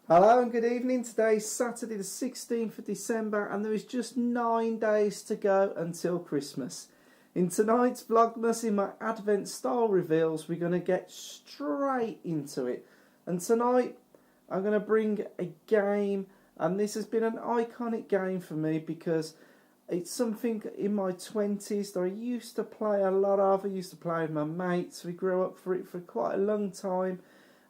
Hello and good evening. Today is Saturday the 16th of December and there is just 9 days to go until Christmas. In tonight's Vlogmas, in my Advent style reveals, we're going to get straight into it. And tonight I'm going to bring a game, and this has been an iconic game for me because it's something in my 20s that I used to play a lot of. I used to play with my mates. We grew up for it for quite a long time.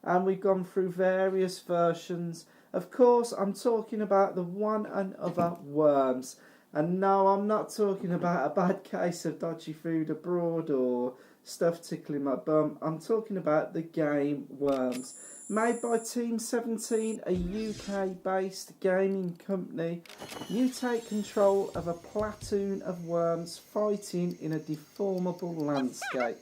And we've gone through various versions. Of course, I'm talking about the one and other Worms. And no, I'm not talking about a bad case of dodgy food abroad or stuff tickling my bum. I'm talking about the game Worms. Made by Team 17, a UK-based gaming company, you take control of a platoon of worms fighting in a deformable landscape.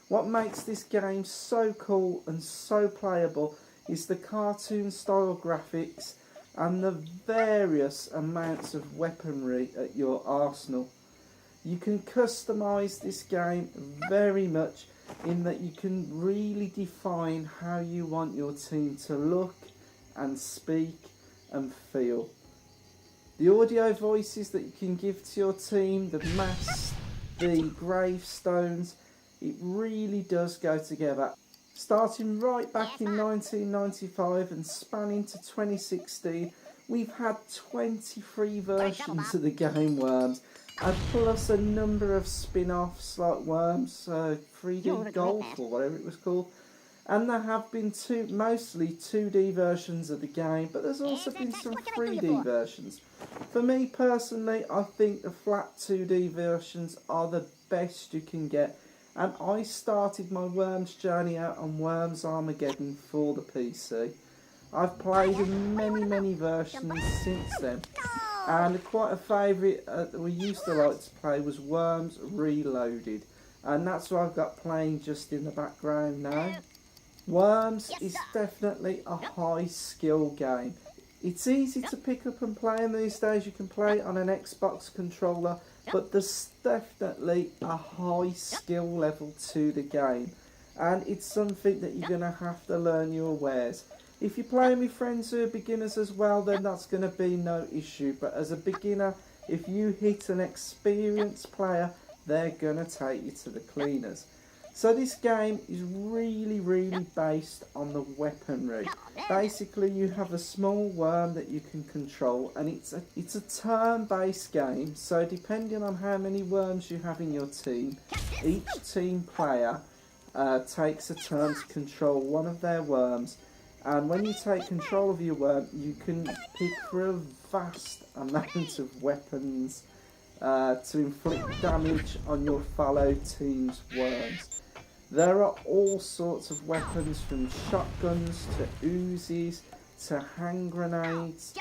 What makes this game so cool and so playable is the cartoon style graphics and the various amounts of weaponry at your arsenal. You can customise this game very much in that you can really define how you want your team to look and speak and feel. The audio voices that you can give to your team, the masks, the gravestones, it really does go together. Starting right back in 1995 and spanning to 2016, we've had 23 versions of the game Worms, and plus a number of spin-offs like Worms 3D Golf or whatever it was called. And there have been mostly 2D versions of the game, but there's also been some 3D versions. For me personally, I think the flat 2D versions are the best you can get. And I started my Worms journey out on Worms Armageddon for the PC. I've played in many versions since then. And quite a favourite that we used to like to play was Worms Reloaded. And that's what I've got playing just in the background now. Worms is definitely a high skill game. It's easy to pick up and play, and these days you can play on an Xbox controller, but there's definitely a high skill level to the game, and it's something that you're going to have to learn your wares. If you're playing with friends who are beginners as well, then that's going to be no issue, but as a beginner, if you hit an experienced player, they're going to take you to the cleaners. So this game is really based on the weaponry. Basically, you have a small worm that you can control, and it's a turn-based game. So depending on how many worms you have in your team, each team player takes a turn to control one of their worms. And when you take control of your worm, you can pick for a vast amount of weapons to inflict damage on your fellow team's worms. There are all sorts of weapons, from shotguns to Uzis to hand grenades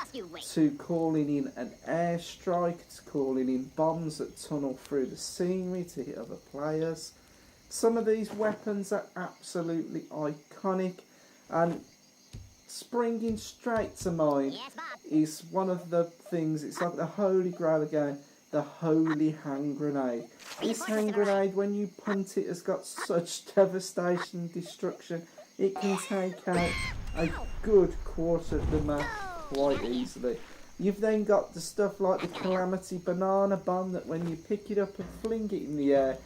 to calling in an airstrike to calling in bombs that tunnel through the scenery to hit other players. Some of these weapons are absolutely iconic, and springing straight to mind is one of the things. It's like the holy grail again, the holy hand grenade. This hand grenade, when you punt it, has got such devastation and destruction. It can take out a good quarter of the map quite easily. You've then got the stuff like the Calamity Banana Bomb, that when you pick it up and fling it in the air,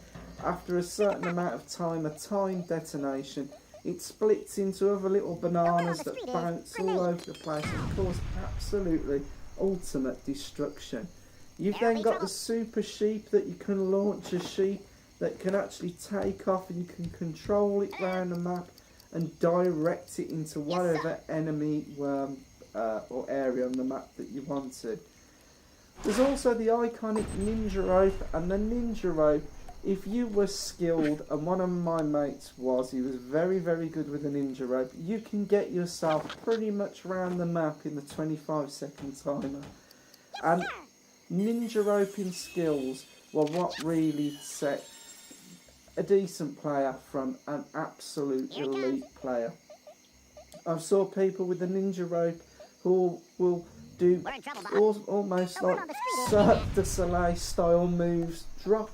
after a certain amount of time, a timed detonation, it splits into other little bananas that bounce all over the place and cause absolutely ultimate destruction. You've then got the Super Sheep, that you can launch a sheep that can actually take off, and you can control it around the map and direct it into whatever enemy worm or area on the map that you want to. There's also the iconic Ninja Rope, and the Ninja Rope, if you were skilled, and one of my mates he was very good with the Ninja Rope, you can get yourself pretty much around the map in the 25-second timer. And ninja roping skills were what really set a decent player from an absolute elite player. I've saw people with the ninja rope who will do almost like Cirque du Soleil style moves, drop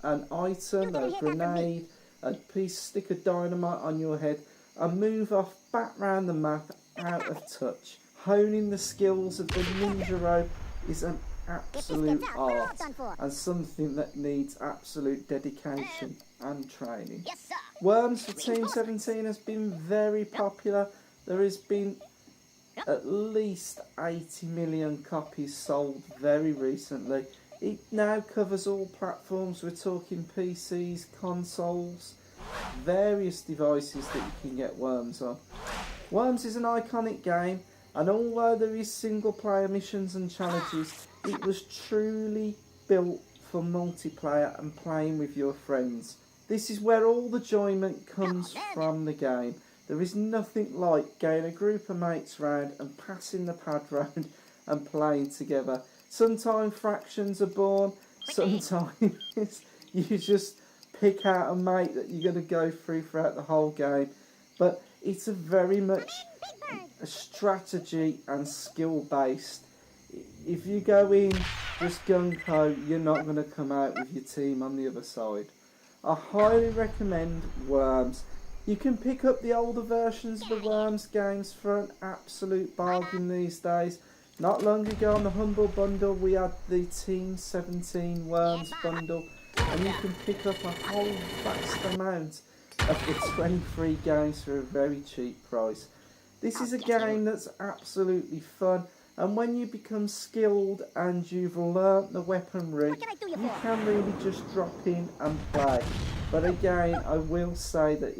an item, a grenade, a stick of dynamite on your head, and move off back round the map out of touch. Honing the skills of the ninja rope is an absolute art and something that needs absolute dedication and training. Worms for Team 17 has been very popular. There has been at least 80 million copies sold very recently. It now covers all platforms. We're talking PCs, consoles, various devices that you can get Worms on. Worms is an iconic game, and although there is single player missions and challenges, it was truly built for multiplayer and playing with your friends. This is where all the enjoyment comes from the game. There is nothing like getting a group of mates round and passing the pad round and playing together. Sometimes fractions are born, sometimes you just pick out a mate that you're going to go through throughout the whole game. But it's a very much a strategy and skill based. If you go in just gung-ho, you're not going to come out with your team on the other side. I highly recommend Worms. You can pick up the older versions of the Worms games for an absolute bargain these days. Not long ago on the Humble Bundle we had the Team 17 Worms bundle, and you can pick up a whole vast amount of the 23 games for a very cheap price. This is a game that's absolutely fun, and when you become skilled and you've learnt the weaponry, you can really just drop in and play. But again, I will say that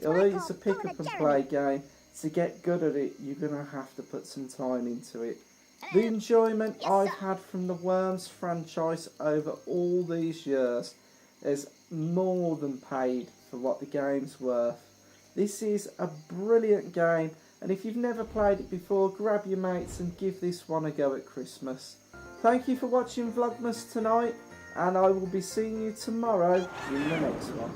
although it's a pick up and play game, to get good at it, you're going to have to put some time into it. The enjoyment I've had from the Worms franchise over all these years is more than paid for what the game's worth. This is a brilliant game, and if you've never played it before, grab your mates and give this one a go at Christmas. Thank you for watching Vlogmas tonight, and I will be seeing you tomorrow in the next one.